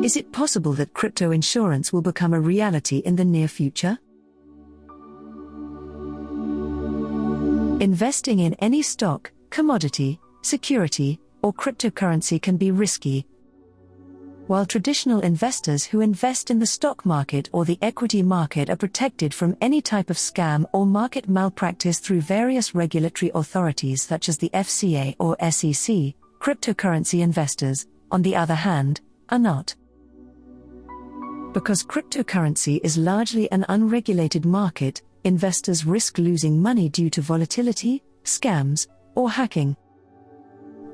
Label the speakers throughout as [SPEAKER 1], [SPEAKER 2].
[SPEAKER 1] Is it possible that crypto insurance will become a reality in the near future? Investing in any stock, commodity, security, or cryptocurrency can be risky. While traditional investors who invest in the stock market or the equity market are protected from any type of scam or market malpractice through various regulatory authorities such as the FCA or SEC, cryptocurrency investors, on the other hand, are not. Because cryptocurrency is largely an unregulated market, investors risk losing money due to volatility, scams, or hacking.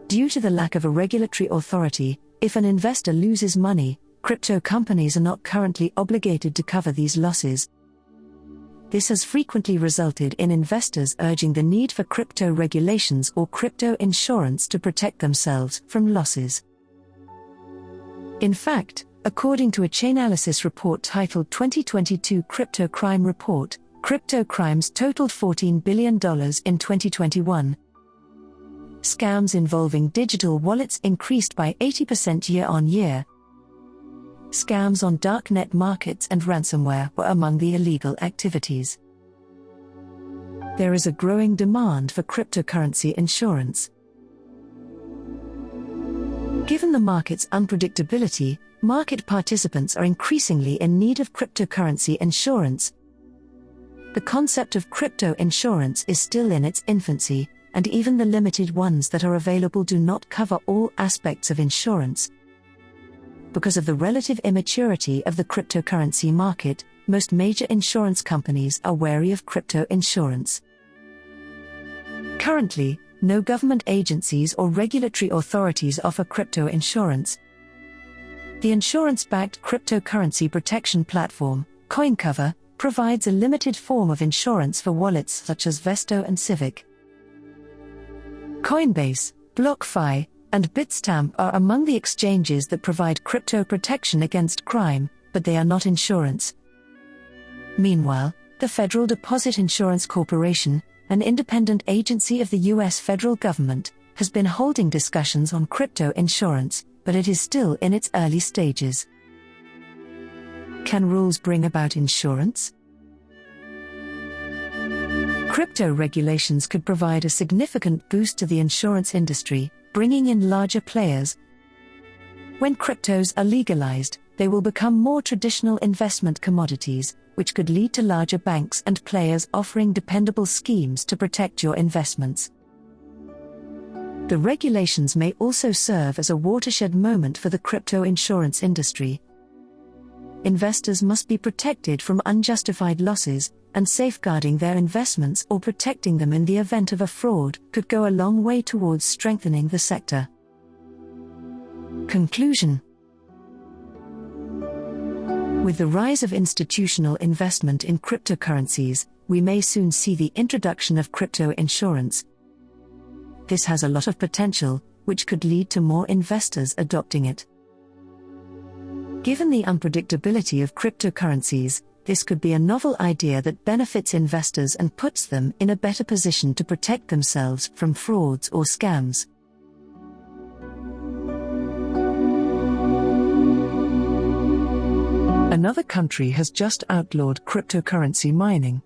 [SPEAKER 1] Due to the lack of a regulatory authority, if an investor loses money, crypto companies are not currently obligated to cover these losses. This has frequently resulted in investors urging the need for crypto regulations or crypto insurance to protect themselves from losses. In fact, according to a Chainalysis report titled 2022 Crypto Crime Report, crypto crimes totaled $14 billion in 2021. Scams involving digital wallets increased by 80% year-on-year. Scams on darknet markets and ransomware were among the illegal activities. There is a growing demand for cryptocurrency insurance. Given the market's unpredictability, market participants are increasingly in need of cryptocurrency insurance. The concept of crypto insurance is still in its infancy, and even the limited ones that are available do not cover all aspects of insurance. Because of the relative immaturity of the cryptocurrency market, most major insurance companies are wary of crypto insurance. Currently, no government agencies or regulatory authorities offer crypto insurance. The insurance-backed cryptocurrency protection platform, CoinCover, provides a limited form of insurance for wallets such as Vesto and Civic. Coinbase, BlockFi, and Bitstamp are among the exchanges that provide crypto protection against crime, but they are not insurance. Meanwhile, the Federal Deposit Insurance Corporation, an independent agency of the U.S. federal government, has been holding discussions on crypto insurance, but it is still in its early stages. Can rules bring about insurance? Crypto regulations could provide a significant boost to the insurance industry, bringing in larger players. When cryptos are legalized, they will become more traditional investment commodities, which could lead to larger banks and players offering dependable schemes to protect your investments. The regulations may also serve as a watershed moment for the crypto insurance industry. Investors must be protected from unjustified losses, and safeguarding their investments or protecting them in the event of a fraud could go a long way towards strengthening the sector. Conclusion. With the rise of institutional investment in cryptocurrencies, we may soon see the introduction of crypto insurance. This has a lot of potential, which could lead to more investors adopting it. Given the unpredictability of cryptocurrencies, this could be a novel idea that benefits investors and puts them in a better position to protect themselves from frauds or scams. Another country has just outlawed cryptocurrency mining.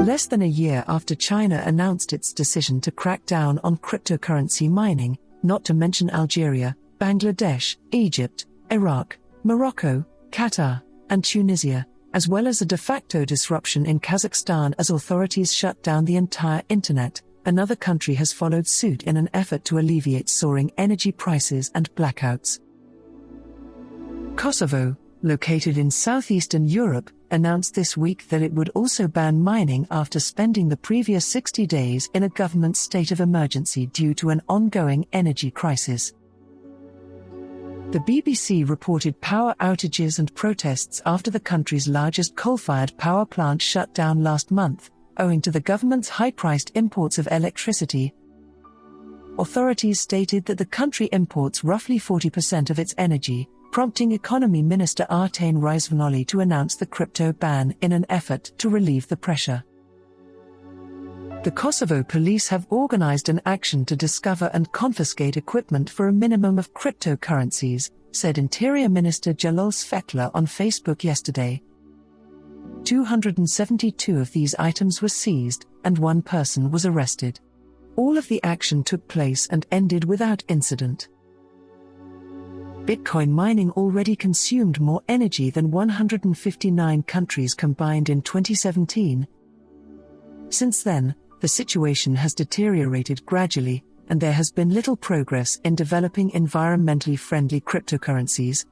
[SPEAKER 1] Less than a year after China announced its decision to crack down on cryptocurrency mining, not to mention Algeria, Bangladesh, Egypt, Iraq, Morocco, Qatar, and Tunisia, as well as a de facto disruption in Kazakhstan as authorities shut down the entire internet, another country has followed suit in an effort to alleviate soaring energy prices and blackouts. Kosovo, located in southeastern Europe, announced this week that it would also ban mining after spending the previous 60 days in a government state of emergency due to an ongoing energy crisis. The BBC reported power outages and protests after the country's largest coal-fired power plant shut down last month, owing to the government's high-priced imports of electricity. Authorities stated that the country imports roughly 40% of its energy, prompting Economy Minister Artane Rizvanoli to announce the crypto ban in an effort to relieve the pressure. The Kosovo police have organized an action to discover and confiscate equipment for a minimum of cryptocurrencies, said Interior Minister Jalal Svetla on Facebook yesterday. 272 of these items were seized, and one person was arrested. All of the action took place and ended without incident. Bitcoin mining already consumed more energy than 159 countries combined in 2017. Since then, the situation has deteriorated gradually, and there has been little progress in developing environmentally friendly cryptocurrencies.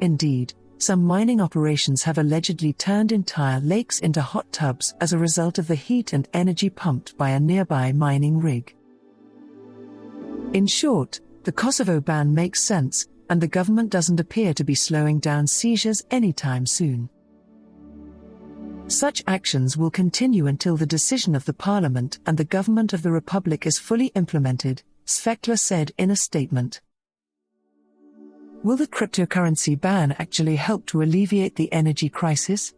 [SPEAKER 1] Indeed, some mining operations have allegedly turned entire lakes into hot tubs as a result of the heat and energy pumped by a nearby mining rig. In short, the Kosovo ban makes sense, and the government doesn't appear to be slowing down seizures anytime soon. Such actions will continue until the decision of the parliament and the government of the republic is fully implemented, Svetla said in a statement. Will the cryptocurrency ban actually help to alleviate the energy crisis?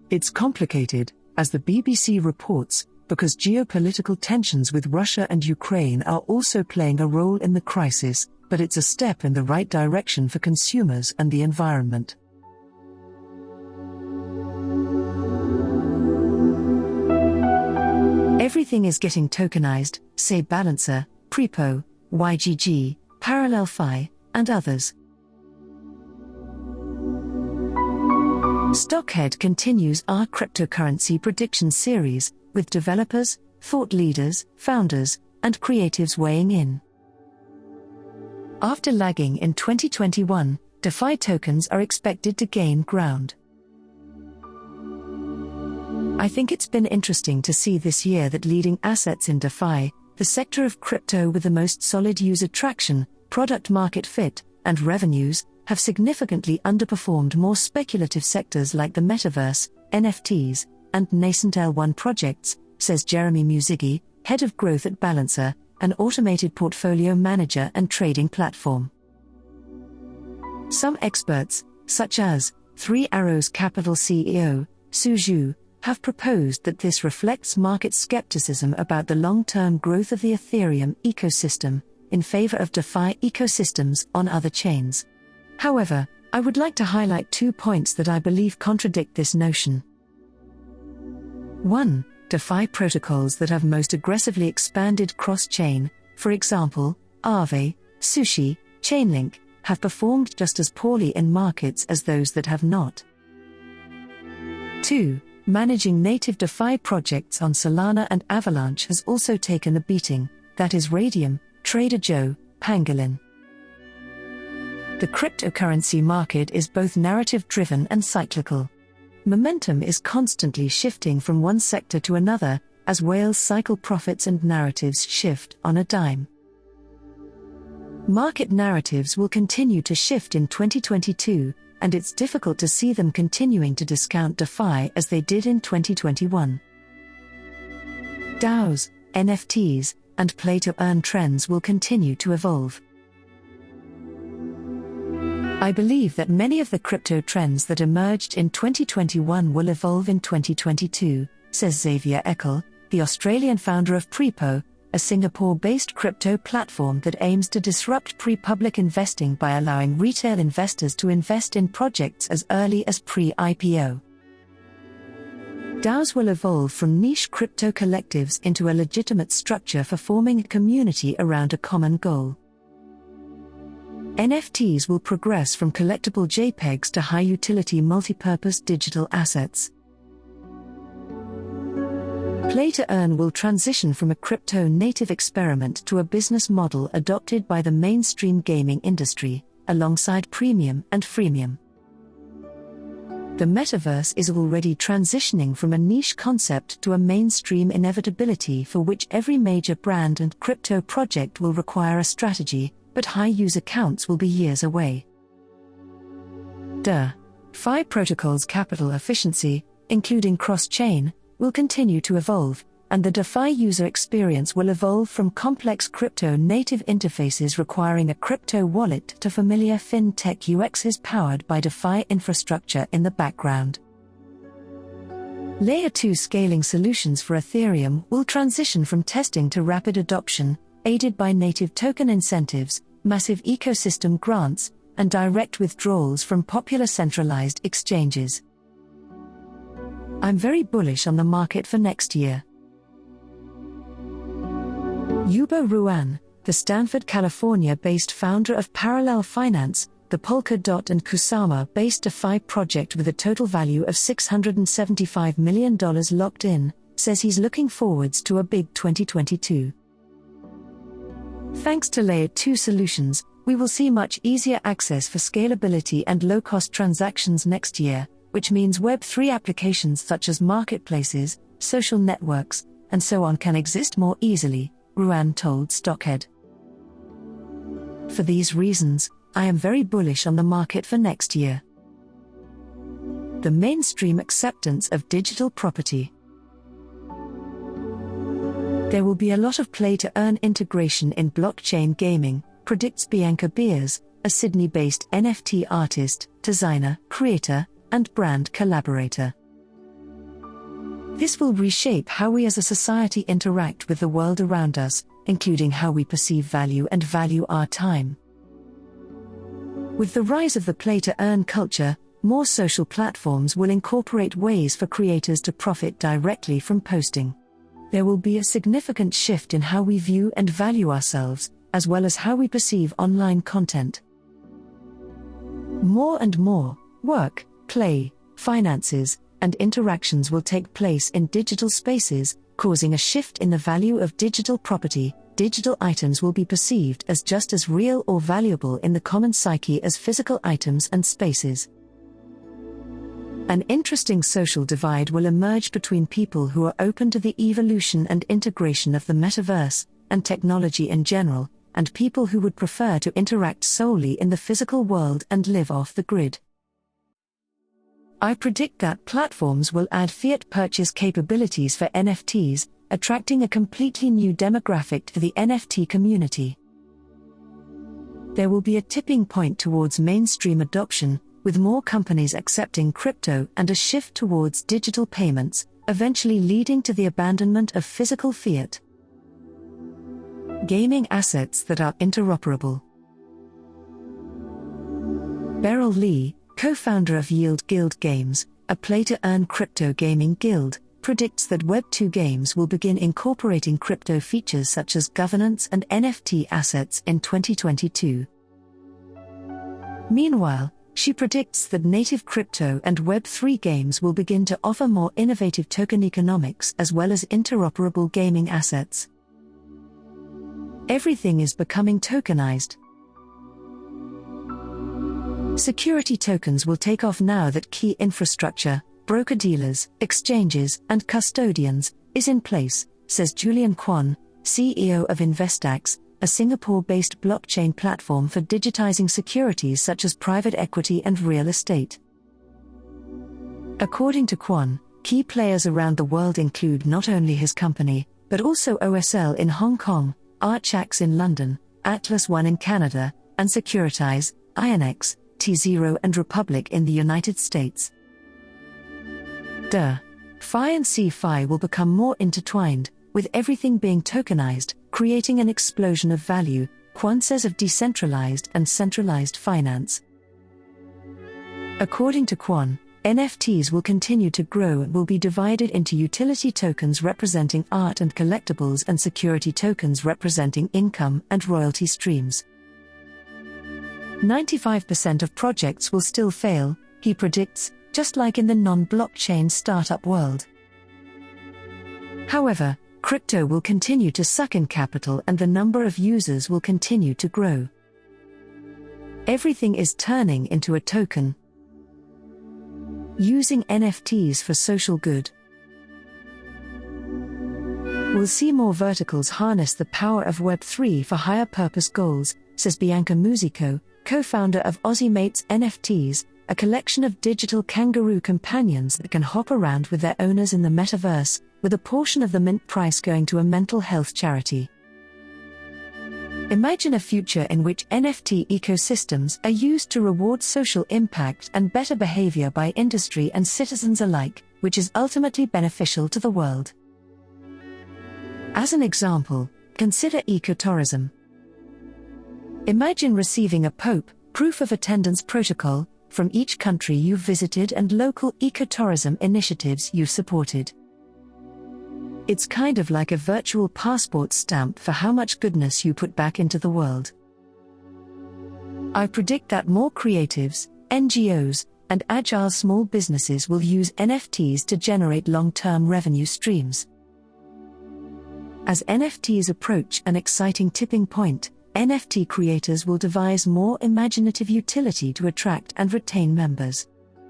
[SPEAKER 1] It's complicated, as the BBC reports, because geopolitical tensions with Russia and Ukraine are also playing a role in the crisis, but it's a step in the right direction for consumers and the environment. Everything is getting tokenized, say Balancer, prePO, YGG, ParallelFi, and others. Stockhead continues our cryptocurrency prediction series, with developers, thought leaders, founders, and creatives weighing in. After lagging in 2021, DeFi tokens are expected to gain ground. I think it's been interesting to see this year that leading assets in DeFi, the sector of crypto with the most solid user traction, product market fit, and revenues, have significantly underperformed more speculative sectors like the metaverse, NFTs, and nascent L1 projects, says Jeremy Musigi, head of growth at Balancer, an automated portfolio manager and trading platform. Some experts, such as 3 Arrows Capital CEO, Su Zhu, have proposed that this reflects market skepticism about the long-term growth of the Ethereum ecosystem, in favor of DeFi ecosystems on other chains. However, I would like to highlight 2 points that I believe contradict this notion. 1. DeFi protocols that have most aggressively expanded cross-chain, for example, Aave, Sushi, Chainlink, have performed just as poorly in markets as those that have not. 2. Managing native DeFi projects on Solana and Avalanche has also taken a beating, that is Radium, Trader Joe, Pangolin. The cryptocurrency market is both narrative-driven and cyclical. Momentum is constantly shifting from one sector to another, as whales cycle profits and narratives shift on a dime. Market narratives will continue to shift in 2022, and it's difficult to see them continuing to discount DeFi as they did in 2021. DAOs, NFTs, and play-to-earn trends will continue to evolve. I believe that many of the crypto trends that emerged in 2021 will evolve in 2022, says Xavier Eckel, the Australian founder of prePO, a Singapore-based crypto platform that aims to disrupt pre-public investing by allowing retail investors to invest in projects as early as pre-IPO. DAOs will evolve from niche crypto collectives into a legitimate structure for forming a community around a common goal. NFTs will progress from collectible JPEGs to high-utility multipurpose digital assets. Play-to-earn will transition from a crypto-native experiment to a business model adopted by the mainstream gaming industry, alongside premium and freemium. The metaverse is already transitioning from a niche concept to a mainstream inevitability for which every major brand and crypto project will require a strategy, but high user counts will be years away. DeFi protocols' capital efficiency, including cross-chain, will continue to evolve, and the DeFi user experience will evolve from complex crypto-native interfaces requiring a crypto wallet to familiar fintech UXs powered by DeFi infrastructure in the background. Layer 2 scaling solutions for Ethereum will transition from testing to rapid adoption, aided by native token incentives, massive ecosystem grants, and direct withdrawals from popular centralized exchanges. I'm very bullish on the market for next year. Yubo Ruan, the Stanford, California-based founder of Parallel Finance, the Polkadot and Kusama-based DeFi project with a total value of $675 million locked in, says he's looking forwards to a big 2022. Thanks to Layer 2 solutions, we will see much easier access for scalability and low-cost transactions next year, which means Web3 applications such as marketplaces, social networks, and so on can exist more easily, Ruan told Stockhead. For these reasons, I am very bullish on the market for next year. The mainstream acceptance of digital property. There will be a lot of play-to-earn integration in blockchain gaming, predicts Bianca Beers, a Sydney-based NFT artist, designer, creator, and brand collaborator. This will reshape how we as a society interact with the world around us, including how we perceive value and value our time. With the rise of the play-to-earn culture, more social platforms will incorporate ways for creators to profit directly from posting. There will be a significant shift in how we view and value ourselves, as well as how we perceive online content. More and more work, play, finances, and interactions will take place in digital spaces, causing a shift in the value of digital property. Digital items will be perceived as just as real or valuable in the common psyche as physical items and spaces. An interesting social divide will emerge between people who are open to the evolution and integration of the metaverse, and technology in general, and people who would prefer to interact solely in the physical world and live off the grid. I predict that platforms will add fiat purchase capabilities for NFTs, attracting a completely new demographic to the NFT community. There will be a tipping point towards mainstream adoption, with more companies accepting crypto and a shift towards digital payments, eventually leading to the abandonment of physical fiat. Gaming assets that are interoperable. Beryl Lee, co-founder of Yield Guild Games, a play-to-earn crypto gaming guild, predicts that Web2 games will begin incorporating crypto features such as governance and NFT assets in 2022. Meanwhile, she predicts that native crypto and Web3 games will begin to offer more innovative token economics as well as interoperable gaming assets. Everything is becoming tokenized. Security tokens will take off now that key infrastructure, broker-dealers, exchanges, and custodians, is in place, says Julian Kwon, CEO of Investax, a Singapore-based blockchain platform for digitizing securities such as private equity and real estate. According to Kwon, key players around the world include not only his company, but also OSL in Hong Kong, Archax in London, Atlas One in Canada, and Securitize, INX, T0 and Republic in the United States. Fi and CeFi will become more intertwined, with everything being tokenized, creating an explosion of value, Kwon says of decentralized and centralized finance. According to Kwon, NFTs will continue to grow and will be divided into utility tokens representing art and collectibles and security tokens representing income and royalty streams. 95% of projects will still fail, he predicts, just like in the non-blockchain startup world. However, crypto will continue to suck in capital and the number of users will continue to grow. Everything is turning into a token. Using NFTs for social good. We'll see more verticals harness the power of Web3 for higher purpose goals, says Bianca Musico, co-founder of Aussie Mates NFTs, a collection of digital kangaroo companions that can hop around with their owners in the metaverse, with a portion of the mint price going to a mental health charity. Imagine a future in which NFT ecosystems are used to reward social impact and better behavior by industry and citizens alike, which is ultimately beneficial to the world. As an example, consider ecotourism. Imagine receiving a POP, proof of attendance protocol, from each country you've visited and local ecotourism initiatives you've supported. It's kind of like a virtual passport stamp for how much goodness you put back into the world. I predict that more creatives, NGOs, and agile small businesses will use NFTs to generate long-term revenue streams. As NFTs approach an exciting tipping point, NFT creators will devise more imaginative utility to attract and retain members.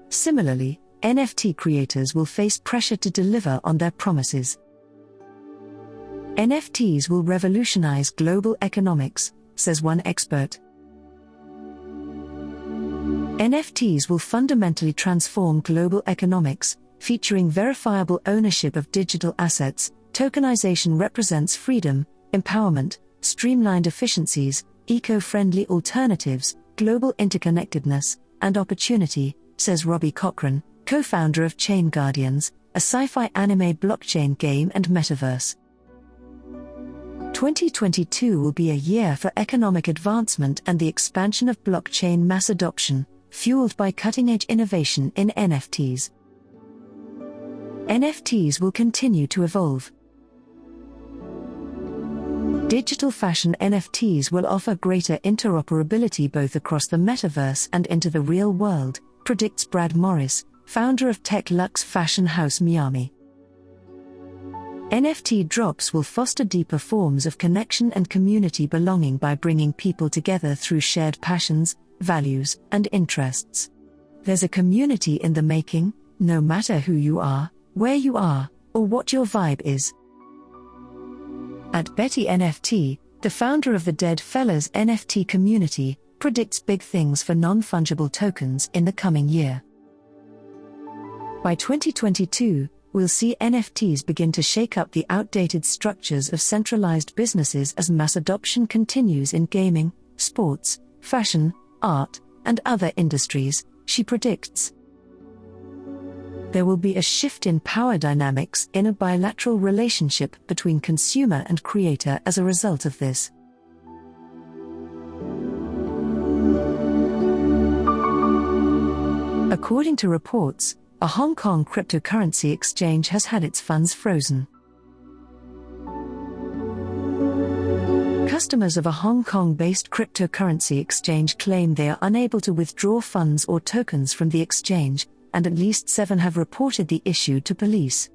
[SPEAKER 1] Similarly, NFT creators will face pressure to deliver on their promises. NFTs will revolutionize global economics, says one expert. NFTs will fundamentally transform global economics, featuring verifiable ownership of digital assets. Tokenization represents freedom, empowerment, streamlined efficiencies, eco-friendly alternatives, global interconnectedness, and opportunity, says Robbie Cochran, co-founder of Chain Guardians, a sci-fi anime blockchain game and metaverse. 2022 will be a year for economic advancement and the expansion of blockchain mass adoption, fueled by cutting-edge innovation in NFTs. NFTs will continue to evolve. Digital fashion NFTs will offer greater interoperability both across the metaverse and into the real world, predicts Brad Morris, founder of tech luxe fashion house Miami. NFT drops will foster deeper forms of connection and community belonging by bringing people together through shared passions, values, and interests. There's a community in the making, no matter who you are, where you are, or what your vibe is. At Betty NFT, the founder of the Dead Fellas NFT community, predicts big things for non-fungible tokens in the coming year. By 2022, we'll see NFTs begin to shake up the outdated structures of centralized businesses as mass adoption continues in gaming, sports, fashion, art, and other industries, she predicts. There will be a shift in power dynamics in a bilateral relationship between consumer and creator as a result of this. According to reports, a Hong Kong cryptocurrency exchange has had its funds frozen. Customers of a Hong Kong-based cryptocurrency exchange claim they are unable to withdraw funds or tokens from the exchange, and at least 7 have reported the issue to police.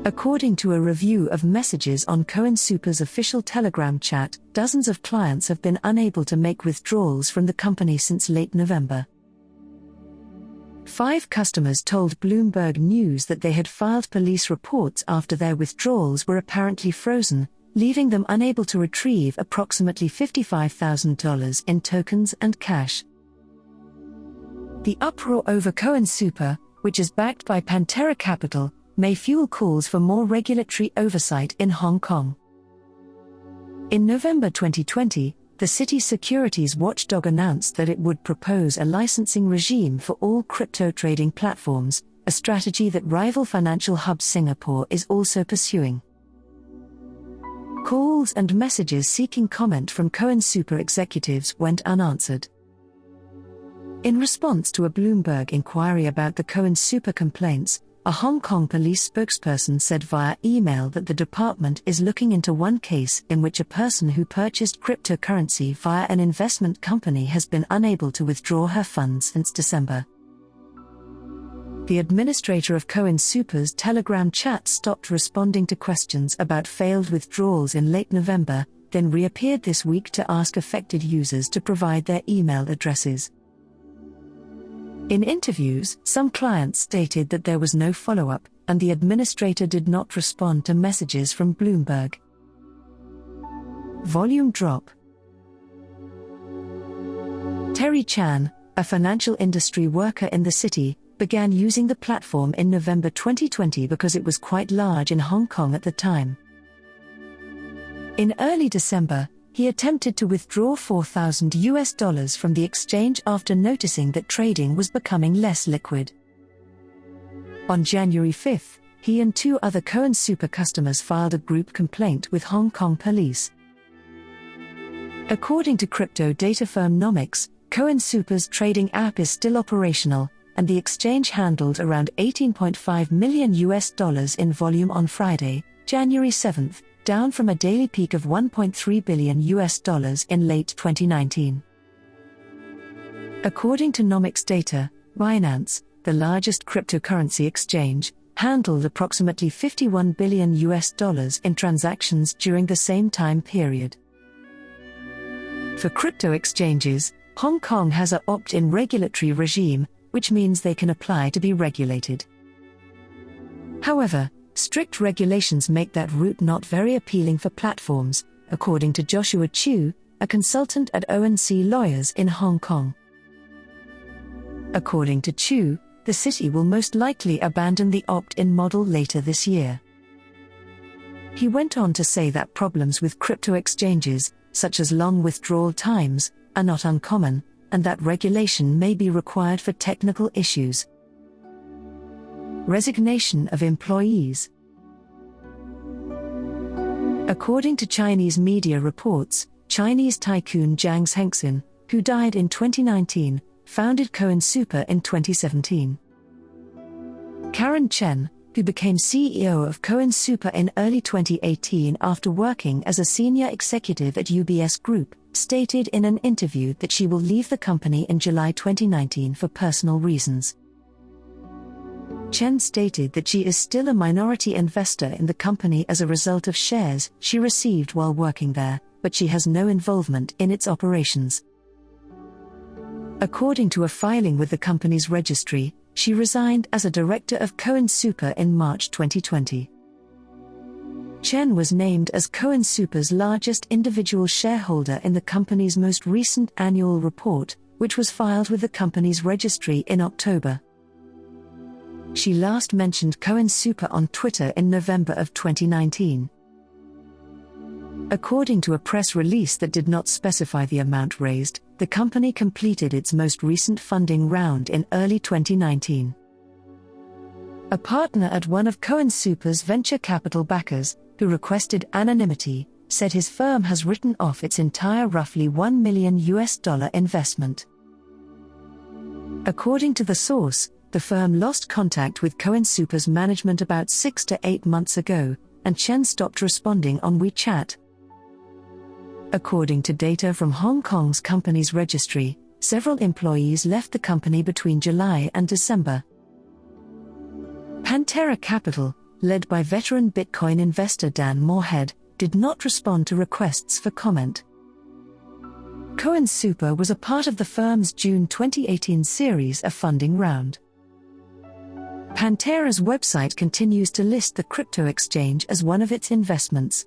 [SPEAKER 1] According to a review of messages on CoinSuper's official Telegram chat, dozens of clients have been unable to make withdrawals from the company since late November. 5 customers told Bloomberg News that they had filed police reports after their withdrawals were apparently frozen, leaving them unable to retrieve approximately $55,000 in tokens and cash. The uproar over CoinSuper, which is backed by Pantera Capital, may fuel calls for more regulatory oversight in Hong Kong. In November 2020, the city's securities watchdog announced that it would propose a licensing regime for all crypto trading platforms, a strategy that rival financial hub Singapore is also pursuing. Calls and messages seeking comment from CoinSuper executives went unanswered. In response to a Bloomberg inquiry about the CoinSuper complaints, a Hong Kong police spokesperson said via email that the department is looking into one case in which a person who purchased cryptocurrency via an investment company has been unable to withdraw her funds since December. The administrator of CoinSuper's Telegram chat stopped responding to questions about failed withdrawals in late November, then reappeared this week to ask affected users to provide their email addresses. In interviews, some clients stated that there was no follow-up, and the administrator did not respond to messages from Bloomberg. Volume drop. Terry Chan, a financial industry worker in the city, began using the platform in November 2020 because it was quite large in Hong Kong at the time. In early December, he attempted to withdraw $4,000 from the exchange after noticing that trading was becoming less liquid. On January 5, he and 2 other Cohen Super customers filed a group complaint with Hong Kong police. According to crypto data firm Nomics, Cohen Super's trading app is still operational, and the exchange handled around $18.5 million in volume on Friday, January 7, down from a daily peak of $1.3 billion in late 2019. According to Nomics data, Binance, the largest cryptocurrency exchange, handled approximately $51 billion in transactions during the same time period. For crypto exchanges, Hong Kong has an opt-in regulatory regime, which means they can apply to be regulated. However, strict regulations make that route not very appealing for platforms, according to Joshua Chu, a consultant at ONC Lawyers in Hong Kong. According to Chu, the city will most likely abandon the opt-in model later this year. He went on to say that problems with crypto exchanges, such as long withdrawal times, are not uncommon, and that regulation may be required for technical issues. Resignation of employees. According to Chinese media reports, Chinese tycoon Jiang Zhengxin, who died in 2019, founded Cohen Super in 2017. Karen Chen, who became CEO of Cohen Super in early 2018 after working as a senior executive at UBS Group, stated in an interview that she will leave the company in July 2019 for personal reasons. Chen stated that she is still a minority investor in the company as a result of shares she received while working there, but she has no involvement in its operations. According to a filing with the company's registry, she resigned as a director of Cohen Super in March 2020. Chen was named as Cohen Super's largest individual shareholder in the company's most recent annual report, which was filed with the company's registry in October. She last mentioned Cohen Super on Twitter in November of 2019. According to a press release that did not specify the amount raised, the company completed its most recent funding round in early 2019. A partner at one of Cohen Super's venture capital backers, who requested anonymity, said his firm has written off its entire roughly $1 million investment. According to the source, the firm lost contact with Cohen Super's management about 6 to 8 months ago, and Chen stopped responding on WeChat. According to data from Hong Kong's company's registry, several employees left the company between July and December. Pantera Capital, led by veteran Bitcoin investor Dan Moorhead, did not respond to requests for comment. Cohen Super was a part of the firm's June 2018 series of funding round. Pantera's website continues to list the crypto exchange as one of its investments.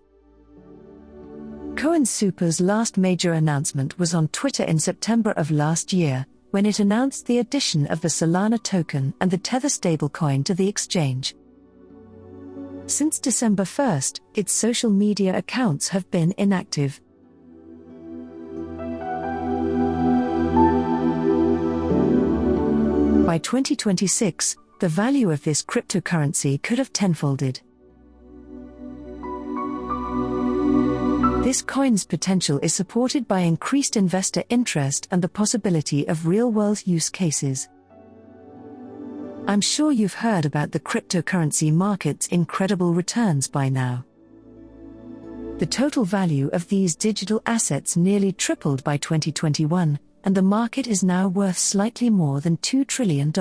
[SPEAKER 1] Cohen Super's last major announcement was on Twitter in September of last year, when it announced the addition of the Solana token and the Tether stablecoin to the exchange. Since December 1, its social media accounts have been inactive. By 2026, the value of this cryptocurrency could have tenfolded. This coin's potential is supported by increased investor interest and the possibility of real-world use cases. I'm sure you've heard about the cryptocurrency market's incredible returns by now. The total value of these digital assets nearly tripled by 2021, and the market is now worth slightly more than $2 trillion.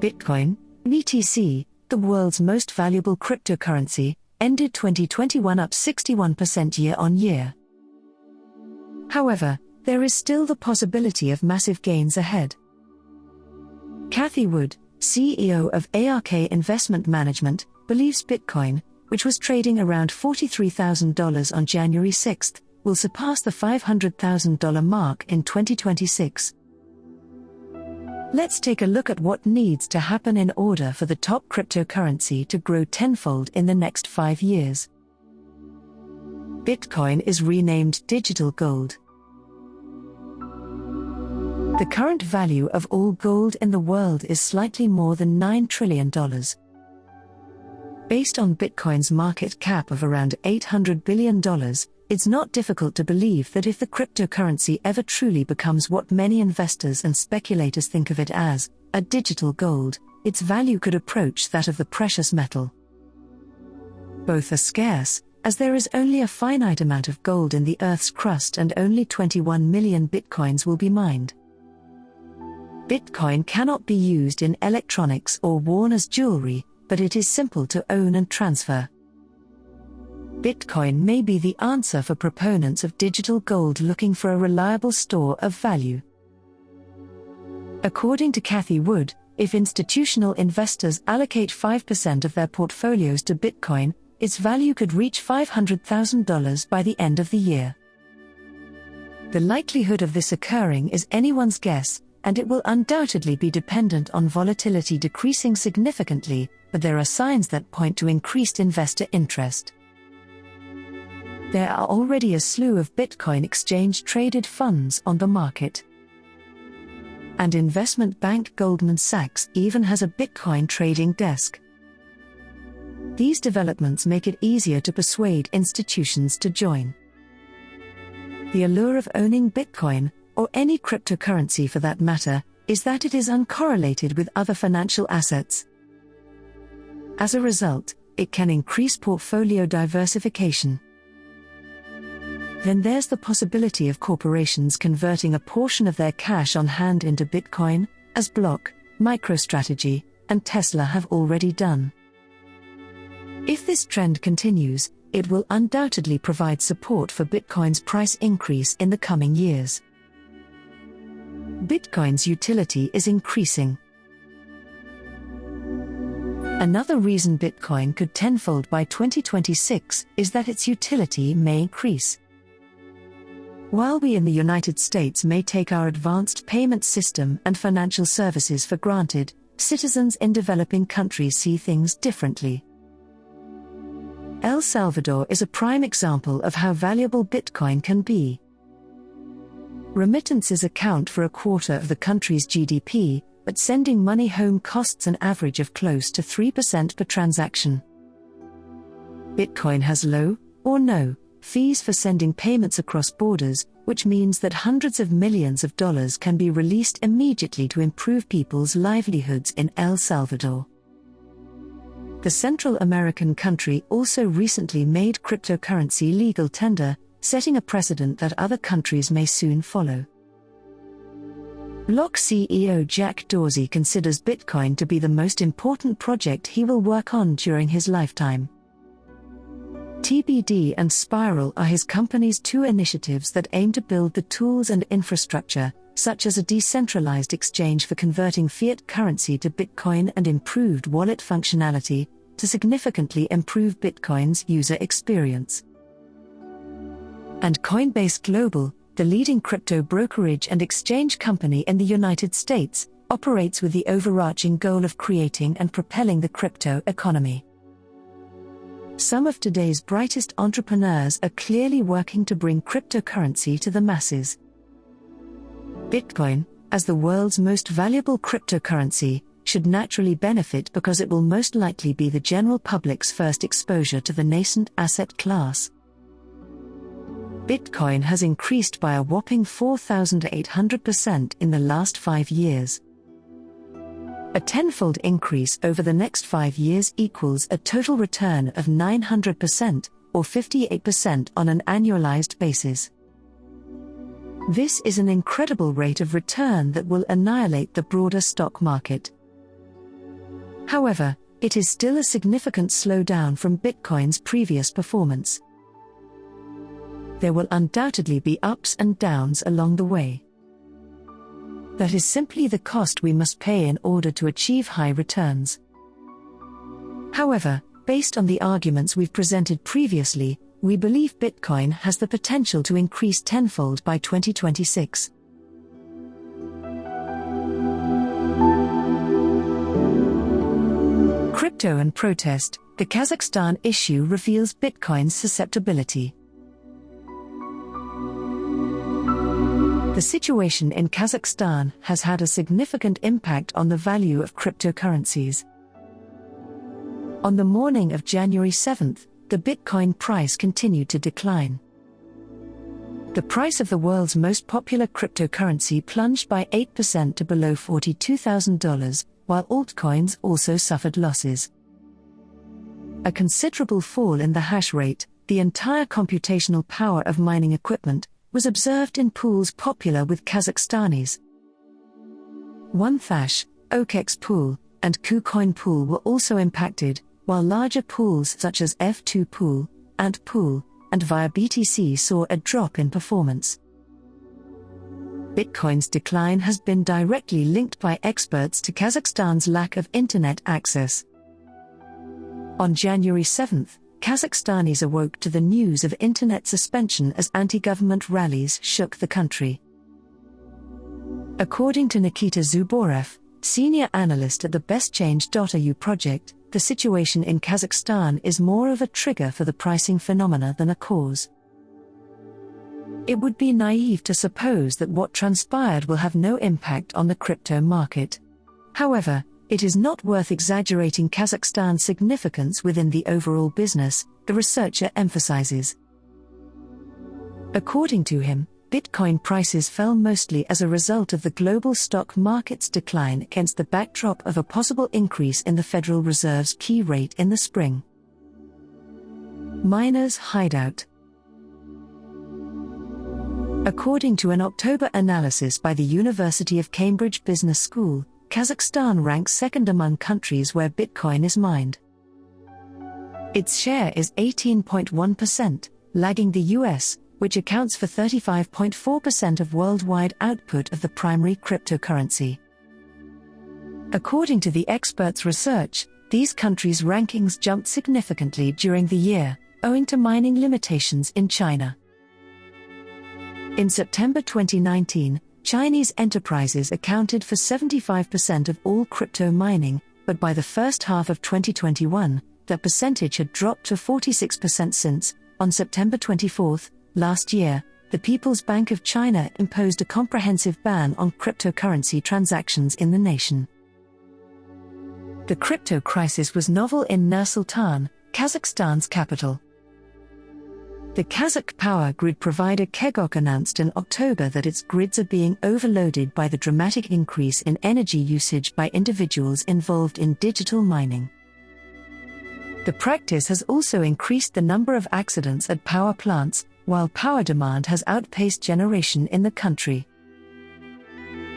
[SPEAKER 1] Bitcoin, BTC, the world's most valuable cryptocurrency, ended 2021 up 61% year-on-year. However, there is still the possibility of massive gains ahead. Kathy Wood, CEO of ARK Investment Management, believes Bitcoin, which was trading around $43,000 on January 6, will surpass the $500,000 mark in 2026. Let's take a look at what needs to happen in order for the top cryptocurrency to grow tenfold in the next 5 years. Bitcoin is renamed digital gold. The current value of all gold in the world is slightly more than $9 trillion. Based on Bitcoin's market cap of around $800 billion, it's not difficult to believe that if the cryptocurrency ever truly becomes what many investors and speculators think of it as, a digital gold, its value could approach that of the precious metal. Both are scarce, as there is only a finite amount of gold in the Earth's crust and only 21 million bitcoins will be mined. Bitcoin cannot be used in electronics or worn as jewelry, but it is simple to own and transfer. Bitcoin may be the answer for proponents of digital gold looking for a reliable store of value. According to Cathie Wood, if institutional investors allocate 5% of their portfolios to Bitcoin, its value could reach $500,000 by the end of the year. The likelihood of this occurring is anyone's guess, and it will undoubtedly be dependent on volatility decreasing significantly, but there are signs that point to increased investor interest. There are already a slew of Bitcoin exchange-traded funds on the market. And investment bank Goldman Sachs even has a Bitcoin trading desk. These developments make it easier to persuade institutions to join. The allure of owning Bitcoin, or any cryptocurrency for that matter, is that it is uncorrelated with other financial assets. As a result, it can increase portfolio diversification. Then there's the possibility of corporations converting a portion of their cash on hand into Bitcoin, as Block, MicroStrategy, and Tesla have already done. If this trend continues, it will undoubtedly provide support for Bitcoin's price increase in the coming years. Bitcoin's utility is increasing. Another reason Bitcoin could tenfold by 2026 is that its utility may increase. While we in the United States may take our advanced payment system and financial services for granted, citizens in developing countries see things differently. El Salvador is a prime example of how valuable Bitcoin can be. Remittances account for a quarter of the country's GDP, but sending money home costs an average of close to 3% per transaction. Bitcoin has low, or no, fees for sending payments across borders, which means that hundreds of millions of dollars can be released immediately to improve people's livelihoods in El Salvador. The Central American country also recently made cryptocurrency legal tender, setting a precedent that other countries may soon follow. Block CEO Jack Dorsey considers Bitcoin to be the most important project he will work on during his lifetime. TBD and Spiral are his company's two initiatives that aim to build the tools and infrastructure, such as a decentralized exchange for converting fiat currency to Bitcoin and improved wallet functionality, to significantly improve Bitcoin's user experience. And Coinbase Global, the leading crypto brokerage and exchange company in the United States, operates with the overarching goal of creating and propelling the crypto economy. Some of today's brightest entrepreneurs are clearly working to bring cryptocurrency to the masses. Bitcoin, as the world's most valuable cryptocurrency, should naturally benefit because it will most likely be the general public's first exposure to the nascent asset class. Bitcoin has increased by a whopping 4,800% in the last 5 years. A tenfold increase over the next 5 years equals a total return of 900%, or 58% on an annualized basis. This is an incredible rate of return that will annihilate the broader stock market. However, it is still a significant slowdown from Bitcoin's previous performance. There will undoubtedly be ups and downs along the way. That is simply the cost we must pay in order to achieve high returns. However, based on the arguments we've presented previously, we believe Bitcoin has the potential to increase tenfold by 2026. Crypto and protest: the Kazakhstan issue reveals Bitcoin's susceptibility. The situation in Kazakhstan has had a significant impact on the value of cryptocurrencies. On the morning of January 7th, the Bitcoin price continued to decline. The price of the world's most popular cryptocurrency plunged by 8% to below $42,000, while altcoins also suffered losses. A considerable fall in the hash rate, the entire computational power of mining equipment, was observed in pools popular with Kazakhstanis. OneThash, OKEx pool, and KuCoin pool were also impacted, while larger pools such as F2 pool, Ant pool, and via BTC saw a drop in performance. Bitcoin's decline has been directly linked by experts to Kazakhstan's lack of internet access. On January 7th, Kazakhstanis awoke to the news of internet suspension as anti-government rallies shook the country. According to Nikita Zuborev, senior analyst at the bestchange.ru project, the situation in Kazakhstan is more of a trigger for the pricing phenomena than a cause. It would be naive to suppose that what transpired will have no impact on the crypto market. However, it is not worth exaggerating Kazakhstan's significance within the overall business, the researcher emphasizes. According to him, Bitcoin prices fell mostly as a result of the global stock market's decline against the backdrop of a possible increase in the Federal Reserve's key rate in the spring. Miners' hideout. According to an October analysis by the University of Cambridge Business School, Kazakhstan ranks second among countries where Bitcoin is mined. Its share is 18.1%, lagging the US, which accounts for 35.4% of worldwide output of the primary cryptocurrency. According to the experts' research, these countries' rankings jumped significantly during the year, owing to mining limitations in China. In September 2019, Chinese enterprises accounted for 75% of all crypto mining, but by the first half of 2021, that percentage had dropped to 46% since, on September 24, last year, the People's Bank of China imposed a comprehensive ban on cryptocurrency transactions in the nation. The crypto crisis was novel in Nur-Sultan, Kazakhstan's capital. The Kazakh power grid provider KEGOC announced in October that its grids are being overloaded by the dramatic increase in energy usage by individuals involved in digital mining. The practice has also increased the number of accidents at power plants, while power demand has outpaced generation in the country.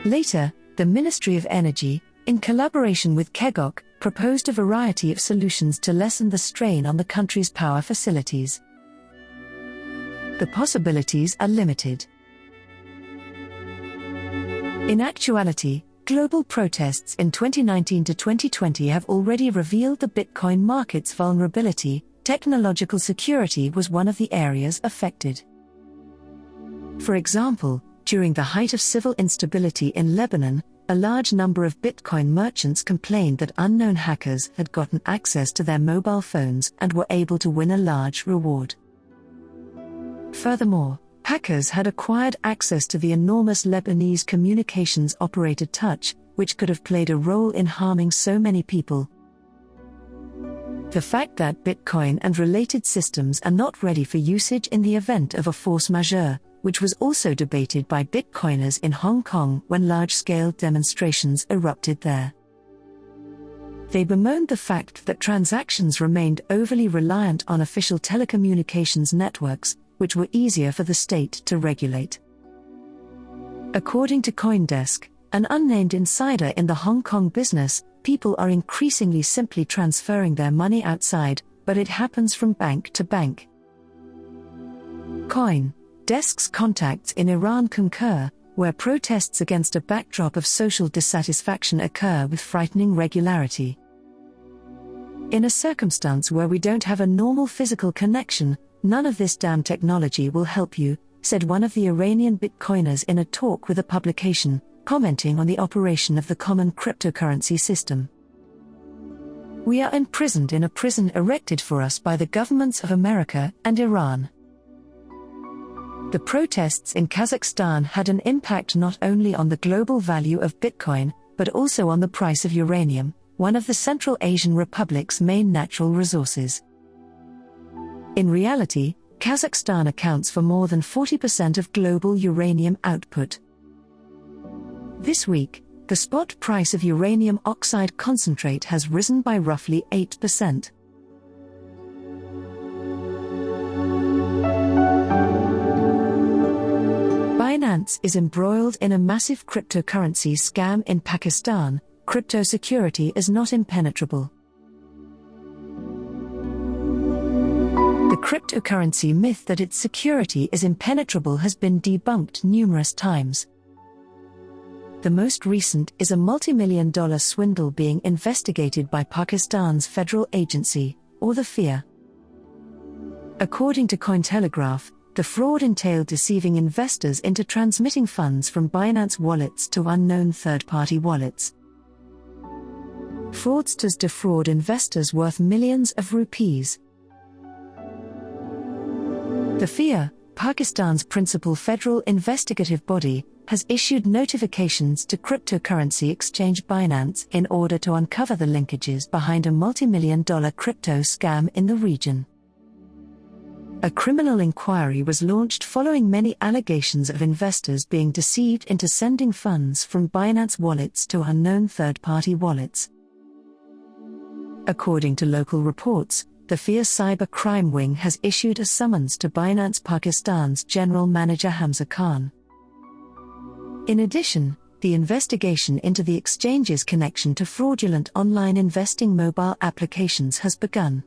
[SPEAKER 1] Later, the Ministry of Energy, in collaboration with KEGOC, proposed a variety of solutions to lessen the strain on the country's power facilities. The possibilities are limited. In actuality, global protests in 2019 to 2020 have already revealed the Bitcoin market's vulnerability. Technological security was one of the areas affected. For example, during the height of civil instability in Lebanon, a large number of Bitcoin merchants complained that unknown hackers had gotten access to their mobile phones and were able to win a large reward. Furthermore, hackers had acquired access to the enormous Lebanese communications operator Touch, which could have played a role in harming so many people. The fact that Bitcoin and related systems are not ready for usage in the event of a force majeure, which was also debated by Bitcoiners in Hong Kong when large-scale demonstrations erupted there. They bemoaned the fact that transactions remained overly reliant on official telecommunications networks, which were easier for the state to regulate. According to CoinDesk, an unnamed insider in the Hong Kong business, people are increasingly simply transferring their money outside, but it happens from bank to bank. CoinDesk's contacts in Iran concur, where protests against a backdrop of social dissatisfaction occur with frightening regularity. In a circumstance where we don't have a normal physical connection, none of this damn technology will help you, said one of the Iranian Bitcoiners in a talk with a publication, commenting on the operation of the common cryptocurrency system. We are imprisoned in a prison erected for us by the governments of America and Iran. The protests in Kazakhstan had an impact not only on the global value of Bitcoin, but also on the price of uranium, one of the Central Asian Republic's main natural resources. In reality, Kazakhstan accounts for more than 40% of global uranium output. This week, the spot price of uranium oxide concentrate has risen by roughly 8%. Binance is embroiled in a massive cryptocurrency scam in Pakistan. Crypto security is not impenetrable. The cryptocurrency myth that its security is impenetrable has been debunked numerous times. The most recent is a multi-million-dollar swindle being investigated by Pakistan's federal agency, or the FIA. According to Cointelegraph, the fraud entailed deceiving investors into transmitting funds from Binance wallets to unknown third-party wallets. Fraudsters defraud investors worth millions of rupees. The FIA, Pakistan's principal federal investigative body, has issued notifications to cryptocurrency exchange Binance in order to uncover the linkages behind a multi-million-dollar crypto scam in the region. A criminal inquiry was launched following many allegations of investors being deceived into sending funds from Binance wallets to unknown third-party wallets. According to local reports, the FIA cyber crime wing has issued a summons to Binance Pakistan's general manager Hamza Khan. In addition, the investigation into the exchange's connection to fraudulent online investing mobile applications has begun.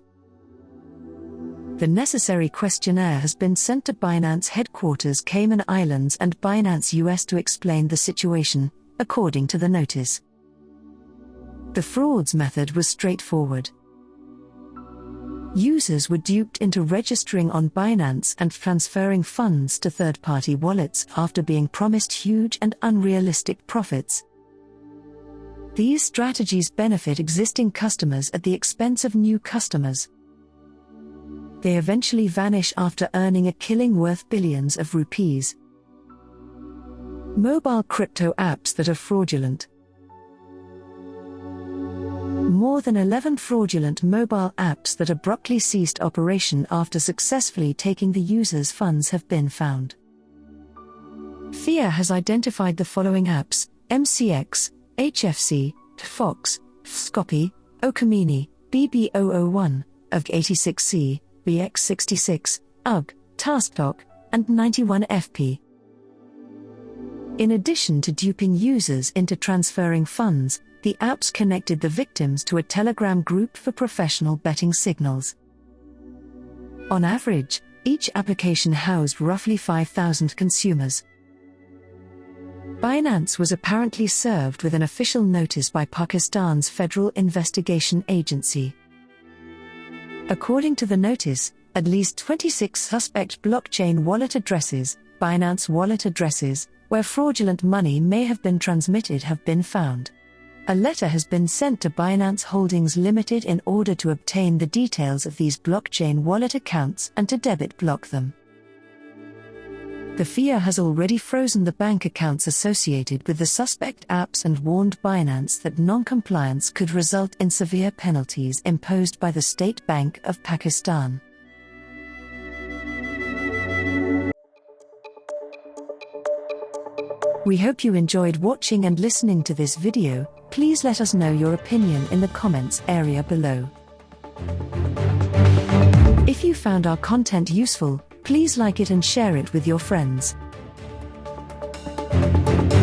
[SPEAKER 1] The necessary questionnaire has been sent to Binance headquarters Cayman Islands and Binance US to explain the situation, according to the notice. The fraud's method was straightforward. Users were duped into registering on Binance and transferring funds to third-party wallets after being promised huge and unrealistic profits. These strategies benefit existing customers at the expense of new customers. They eventually vanish after earning a killing worth billions of rupees. Mobile crypto apps that are fraudulent. More than 11 fraudulent mobile apps that abruptly ceased operation after successfully taking the user's funds have been found. FIA has identified the following apps: MCX, HFC, Fox, Fscopy, Okamini, BB001, UG86C, BX66, UG, TaskTalk, and 91FP. In addition to duping users into transferring funds, the apps connected the victims to a Telegram group for professional betting signals. On average, each application housed roughly 5,000 consumers. Binance was apparently served with an official notice by Pakistan's Federal Investigation Agency. According to the notice, at least 26 suspect blockchain wallet addresses, Binance wallet addresses, where fraudulent money may have been transmitted have been found. A letter has been sent to Binance Holdings Limited in order to obtain the details of these blockchain wallet accounts and to debit block them. The FIA has already frozen the bank accounts associated with the suspect apps and warned Binance that non-compliance could result in severe penalties imposed by the State Bank of Pakistan. We hope you enjoyed watching and listening to this video. Please let us know your opinion in the comments area below. If you found our content useful, please like it and share it with your friends.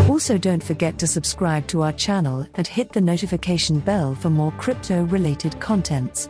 [SPEAKER 1] Also, don't forget to subscribe to our channel and hit the notification bell for more crypto-related contents.